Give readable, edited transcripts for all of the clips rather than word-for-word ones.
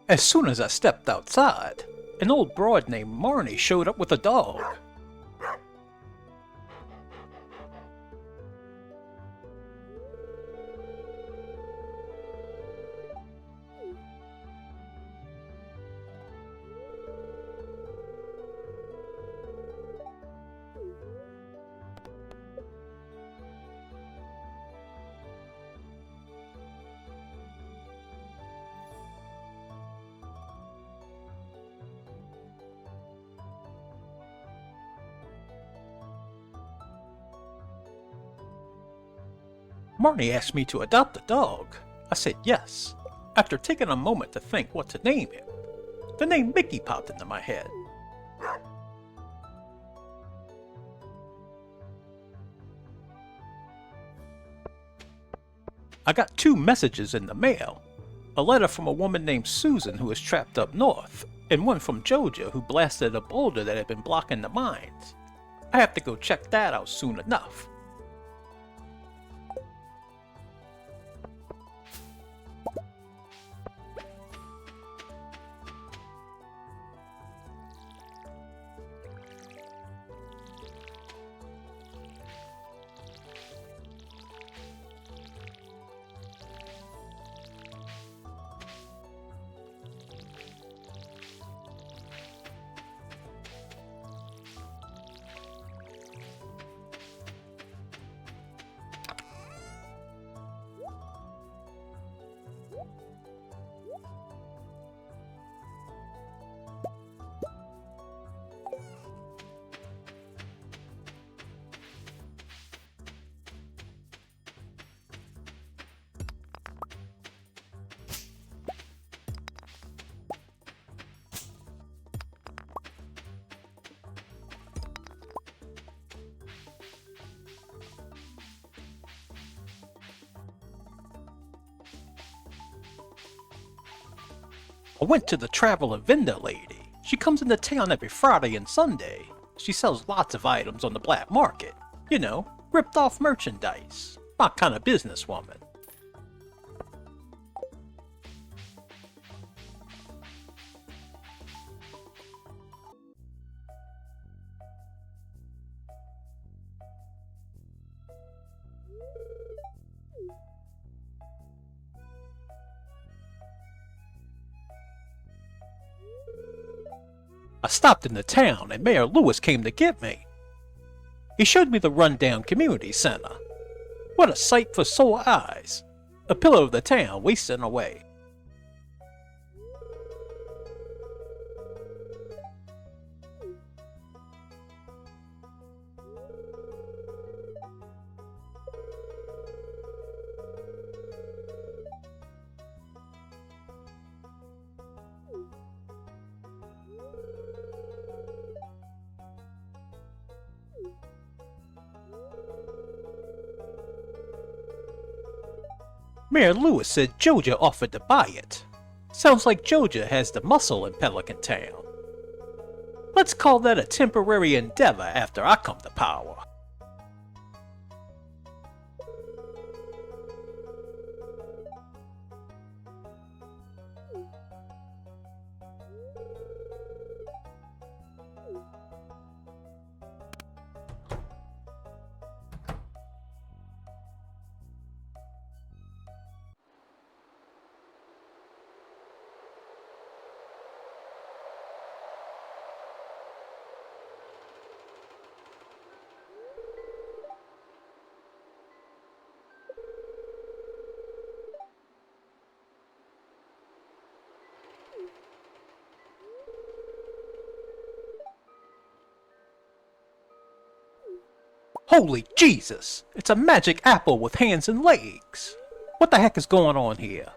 As soon as I stepped outside, an old broad named Marnie showed up with a dog. Marnie asked me to adopt a dog. I said yes, after taking a moment to think what to name him. The name Mickey popped into my head. I got 2 messages in the mail. A letter from a woman named Susan who is trapped up north, and one from Joja who blasted a boulder that had been blocking the mines. I have to go check that out soon enough. I went to the traveler vendor lady. She comes into town every Friday and Sunday. She sells lots of items on the black market. You know, ripped off merchandise. My kind of businesswoman. I stopped in the town and Mayor Lewis came to get me. He showed me the rundown community center. What a sight for sore eyes. A pillar of the town wasting away. Mayor Lewis said Joja offered to buy it. Sounds like Joja has the muscle in Pelican Town. Let's call that a temporary endeavor after I come to power. Holy Jesus! It's a magic apple with hands and legs! What the heck is going on here?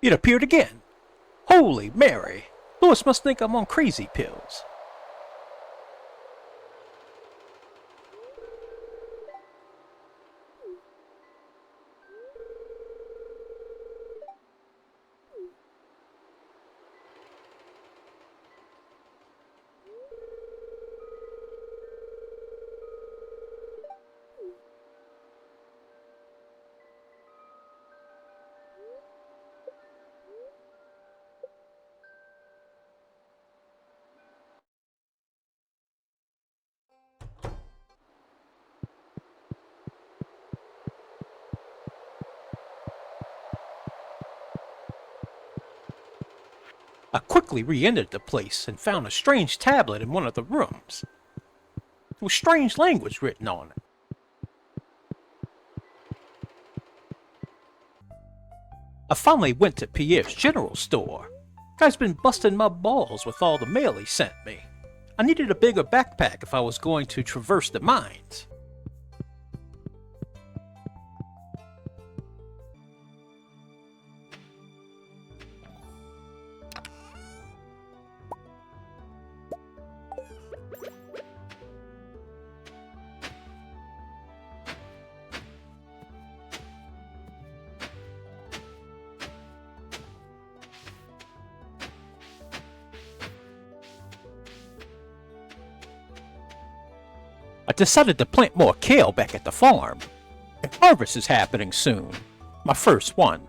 It appeared again! Holy Mary! Lewis must think I'm on crazy pills. I quickly re-entered the place and found a strange tablet in one of the rooms. There was strange language written on it. I finally went to Pierre's general store. Guy's been busting my balls with all the mail he sent me. I needed a bigger backpack if I was going to traverse the mines. I decided to plant more kale back at the farm. And harvest is happening soon. My first one.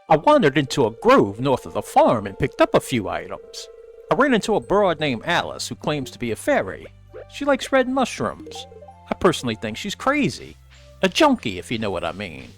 I wandered into a grove north of the farm and picked up a few items. I ran into a broad named Alice who claims to be a fairy. She likes red mushrooms. I personally think she's crazy. A junkie, if you know what I mean.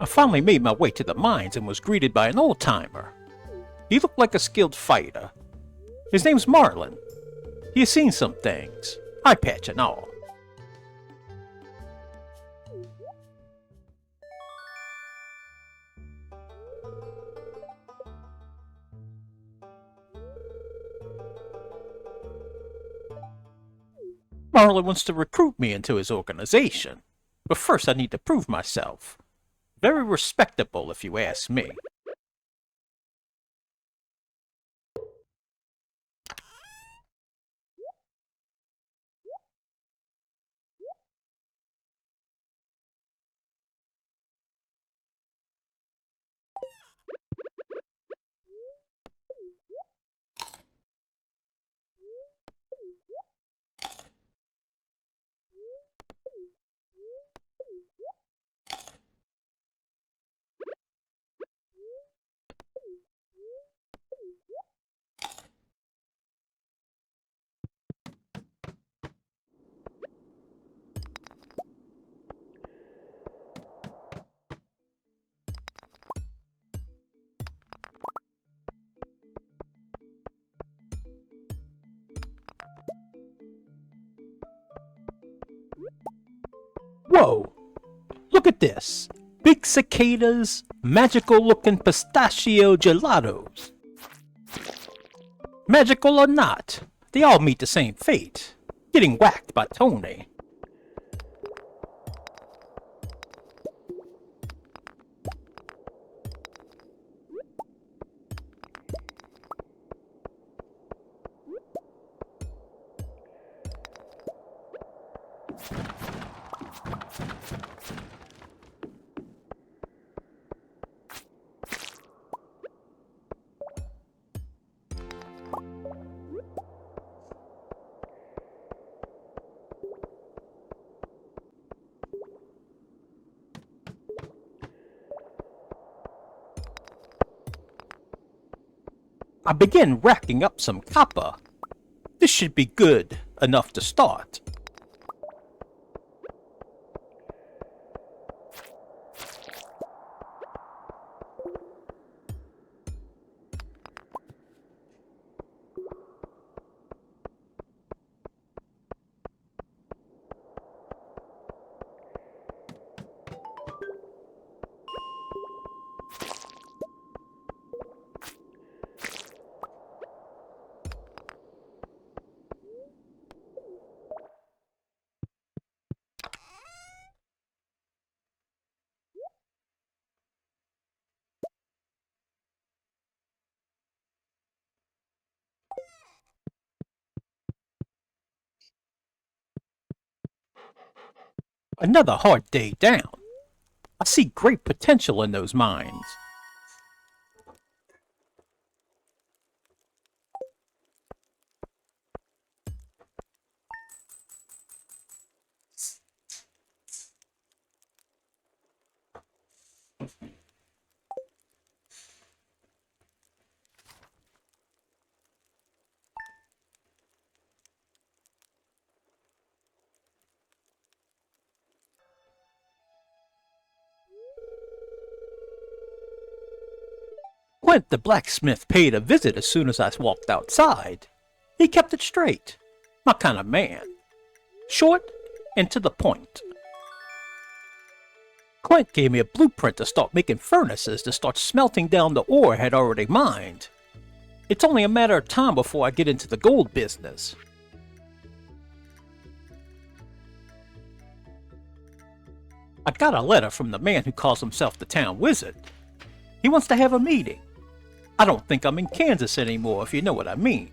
I finally made my way to the mines and was greeted by an old-timer. He looked like a skilled fighter. His name's Marlin. He has seen some things, eye patch and all. Marlin wants to recruit me into his organization, but first I need to prove myself. Very respectable, if you ask me. Whoa! Look at this! Big cicadas, magical looking pistachio gelatos. Magical or not, they all meet the same fate. Getting whacked by Tony. I begin racking up some copper. This should be good enough to start. Another hard day down. I see great potential in those mines. Quint the blacksmith paid a visit as soon as I walked outside. He kept it straight. My kind of man. Short and to the point. Quint gave me a blueprint to start making furnaces to start smelting down the ore I had already mined. It's only a matter of time before I get into the gold business. I got a letter from the man who calls himself the town wizard. He wants to have a meeting. I don't think I'm in Kansas anymore, if you know what I mean.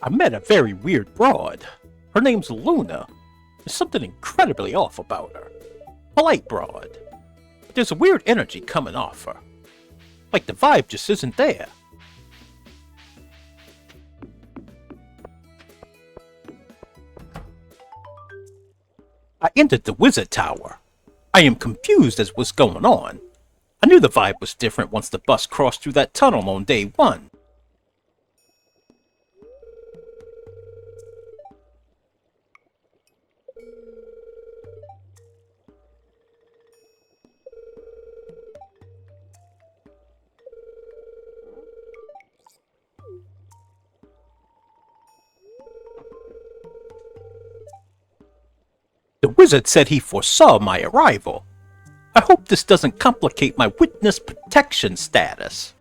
I met a very weird broad. Her name's Luna. There's something incredibly off about her. Polite broad. But there's a weird energy coming off her. Like the vibe just isn't there. I entered the wizard tower. I am confused as what's going on. I knew the vibe was different once the bus crossed through that tunnel on day one. The wizard said he foresaw my arrival. I hope this doesn't complicate my witness protection status.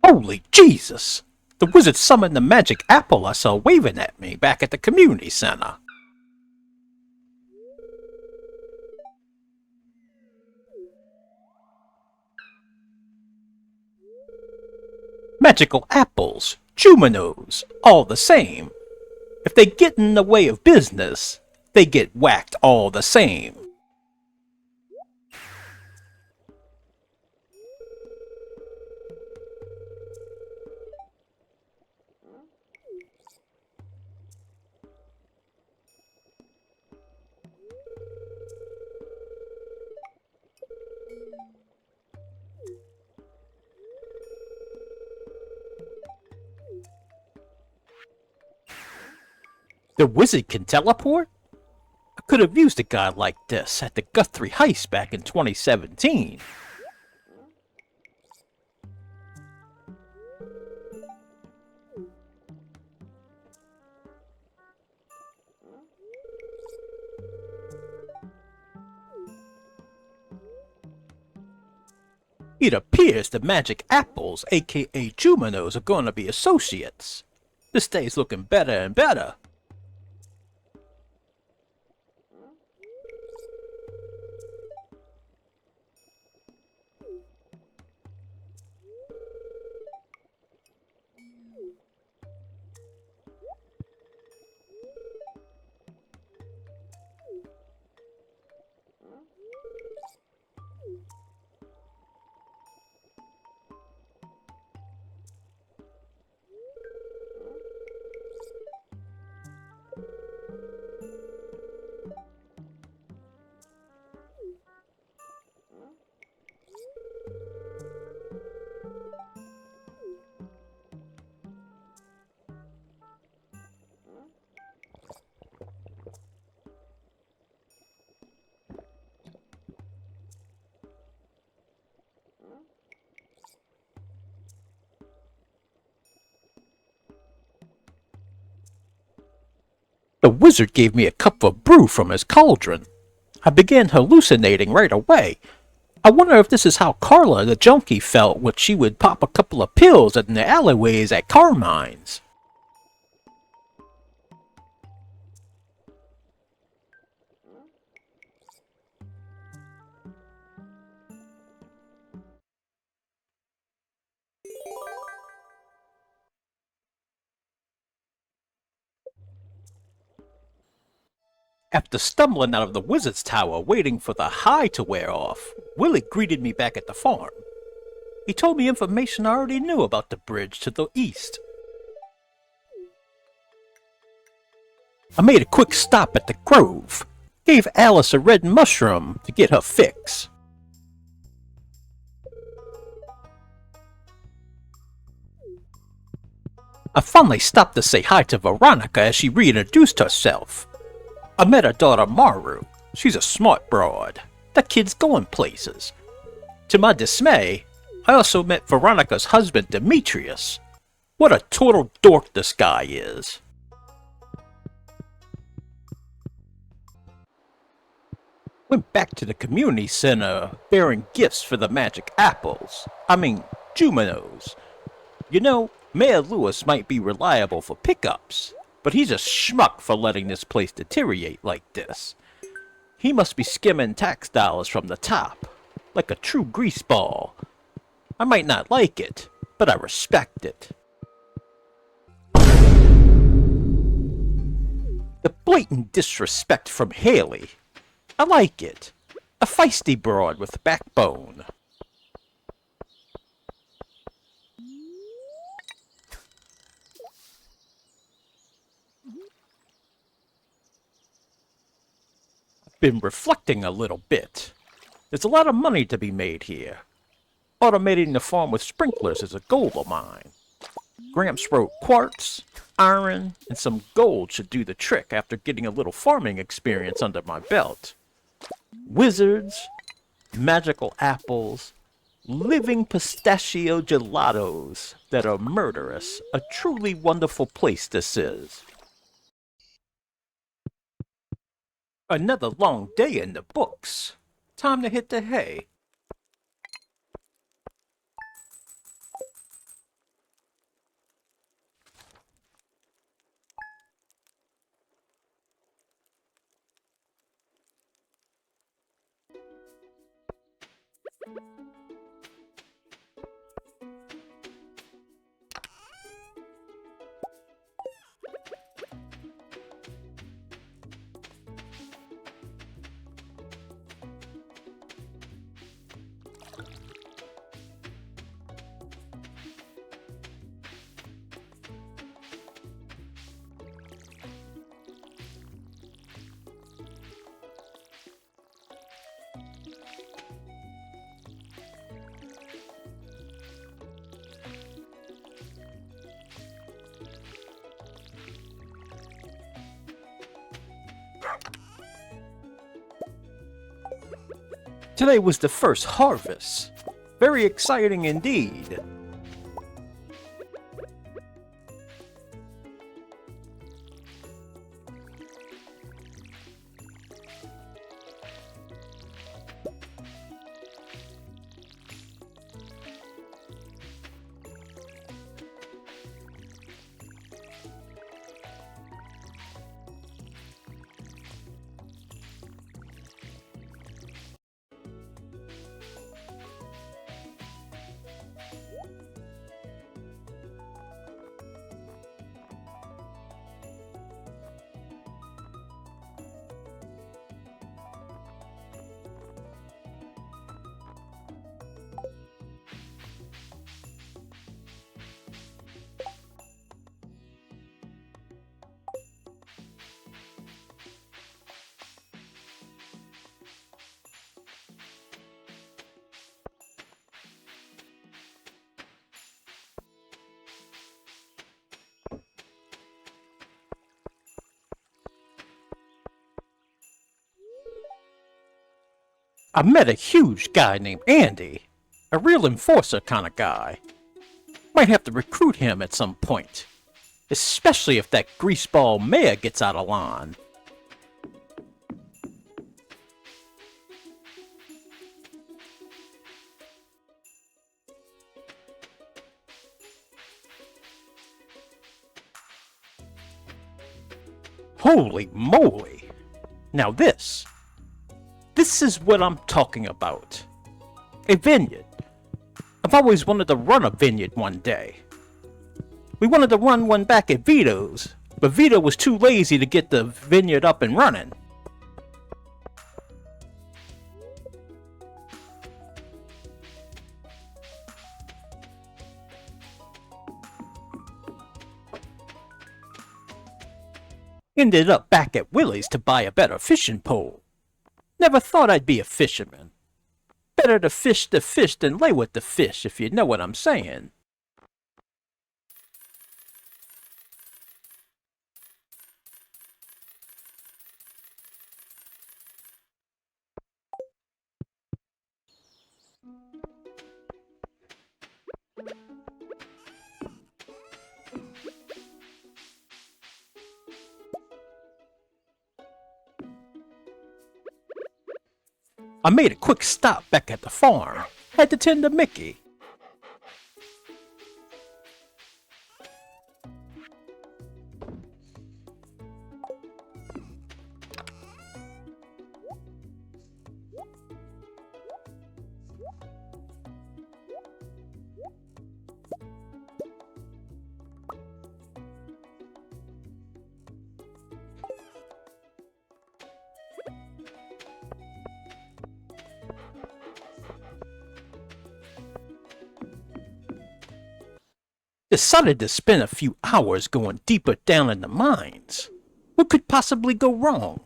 Holy Jesus! The wizard summoned the magic apple I saw waving at me back at the community center. Magical apples, Juminos, all the same. If they get in the way of business, they get whacked all the same. The wizard can teleport? I could have used a guy like this at the Ep.3 heist back in 2017. It appears the magic apples, aka Juminos, are gonna be associates. This day's looking better and better. The wizard gave me a cup of brew from his cauldron. I began hallucinating right away. I wonder if this is how Carla the junkie felt when she would pop a couple of pills in the alleyways at Carmine's. After stumbling out of the wizard's tower waiting for the high to wear off, Willie greeted me back at the farm. He told me information I already knew about the bridge to the east. I made a quick stop at the grove, gave Alice a red mushroom to get her fix. I finally stopped to say hi to Veronica as she reintroduced herself. I met her daughter Maru. She's a smart broad. That kid's going places. To my dismay, I also met Veronica's husband Demetrius. What a total dork this guy is. Went back to the community center bearing gifts for the magic apples. Juminos. You know, Mayor Lewis might be reliable for pickups, but he's a schmuck for letting this place deteriorate like this. He must be skimming tax dollars from the top, like a true greaseball. I might not like it, but I respect it. The blatant disrespect from Haley. I like it. A feisty broad with backbone. I've been reflecting a little bit. There's a lot of money to be made here. Automating the farm with sprinklers is a goal of mine. Gramps wrote quartz, iron, and some gold should do the trick after getting a little farming experience under my belt. Wizards, magical apples, living pistachio gelatos that are murderous. A truly wonderful place this is. Another long day in the books. Time to hit the hay. Today was the first harvest. Very exciting indeed. I met a huge guy named Andy. A real enforcer kind of guy. Might have to recruit him at some point. Especially if that greaseball mayor gets out of line. Holy moly! Now this is what I'm talking about. A vineyard. I've always wanted to run a vineyard one day. We wanted to run one back at Vito's, but Vito was too lazy to get the vineyard up and running. Ended up back at Willie's to buy a better fishing pole. Never thought I'd be a fisherman. Better to fish the fish than lay with the fish, if you know what I'm saying. I made a quick stop back at the farm. Had to tend to Mickey. Decided to spend a few hours going deeper down in the mines. What could possibly go wrong?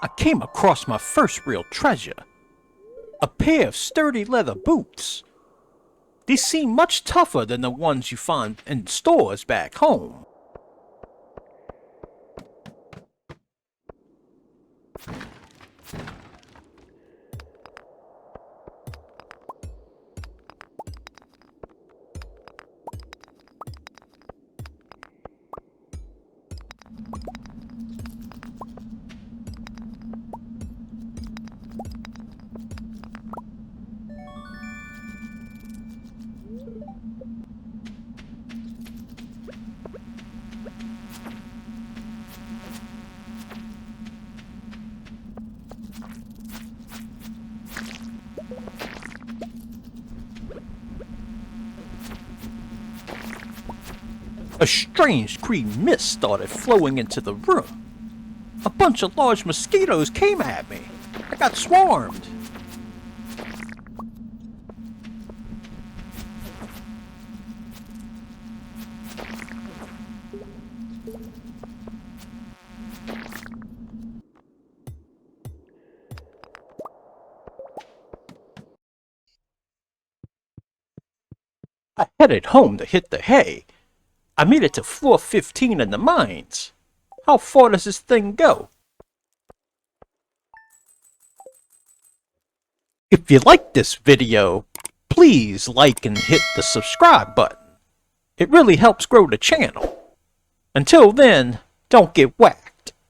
I came across my first real treasure. A pair of sturdy leather boots. These seem much tougher than the ones you find in stores back home. A strange green mist started flowing into the room. A bunch of large mosquitoes came at me. I got swarmed. I headed home to hit the hay. I made it to floor 15 in the mines. How far does this thing go? If you like this video, please like and hit the subscribe button. It really helps grow the channel. Until then, don't get whacked.